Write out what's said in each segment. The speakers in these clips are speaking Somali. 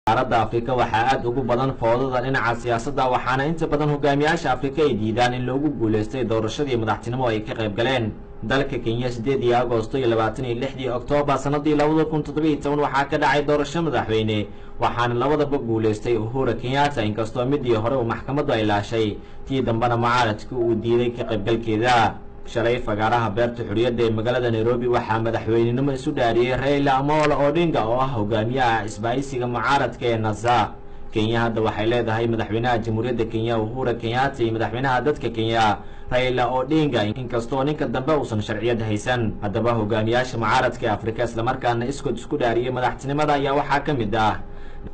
qaaradda Afrika waxaa aad ugu badan foodada dhinaca siyaasadda waxaana inta badan hogaamiyaasha Afrika ay diidaan in loogu guuleystay doorashadii madaxtinimo ay ka qayb galeen dalka Kenya 8 Agoosto iyo 26 Oktoobar sanadii 2017 waxaa ka dhacay doorasho madaxweyne waxaana labadaba guuleystay Uhuru Kenyatta inkastoo midii hore uu maxkamaddu ay laashay tii dambana mucaaradku uu diiday ka qaybgalkeeda shalay fagaaraha beerta xuriyadda ee magaalada Nairobi waxaa madaxweynenimo isu dhaariyay Raila Amolo Odinga oo ah hogaamiyaha isbaahisiga mucaaradka ee NASA Kenya hadda waxay leedahay madaxweynaha Jamhuuriyadda Kenya Uhuru Kenyatta iyo madaxweynaha dadka Kenya Raila Odinga inkastoo ninka dambe uusan sharciyad haysan haddaba hogaamiyaasha mucaaradka ee Afrika isla markaana isku dhaariyay madaxtinimada ayaa waxaa ka mid ah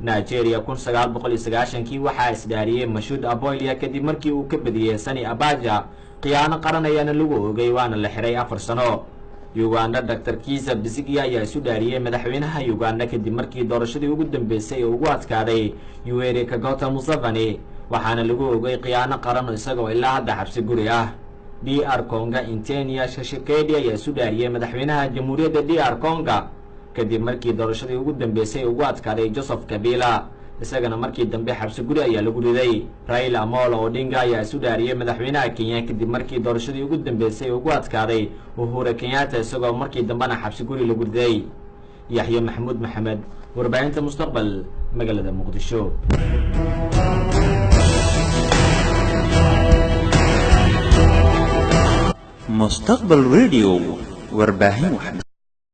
Nigeria 1990kii waxaa isdhaariyay Mashood Aboilia kadib markii uu ka badiyay Sani Abacha qiyaano qaran ayaana lagu oogay waana la xiray 4 sano Uganda Dr. Kizza Besigye ayaa isu dhaariyay madaxweynaha Uganda kadib markii doorashadii ugu dambeysay ee ugu adkaaday Yoweri Kaguta Museveni waxaana lagu oogay qiyaano qaran isagoo ilaa hadda xabsi guri ah DR Congo Intenia Tshisekedi ayaa isu dhaariyay madaxweynaha Jamhuuriyadda DR Congo kadib markii doorashadii ugu dambeysay ee ugu adkaaday Joseph Kabila isagana markii dambe xabsi guri ayaa lagu riday Raila Amolo Odinga ayaa isu dhaariyay madaxweynaha Kenya kadib markii doorashadii ugu dambeysay ugu adkaaday Uhuru Kenyatta isagoo markii dambena xabsi guri lagu riday Yaxya Maxamuud Maxamed warbaahinta Mustaqbal magaalada Muqdisho Mustaqbal Radio warbaahin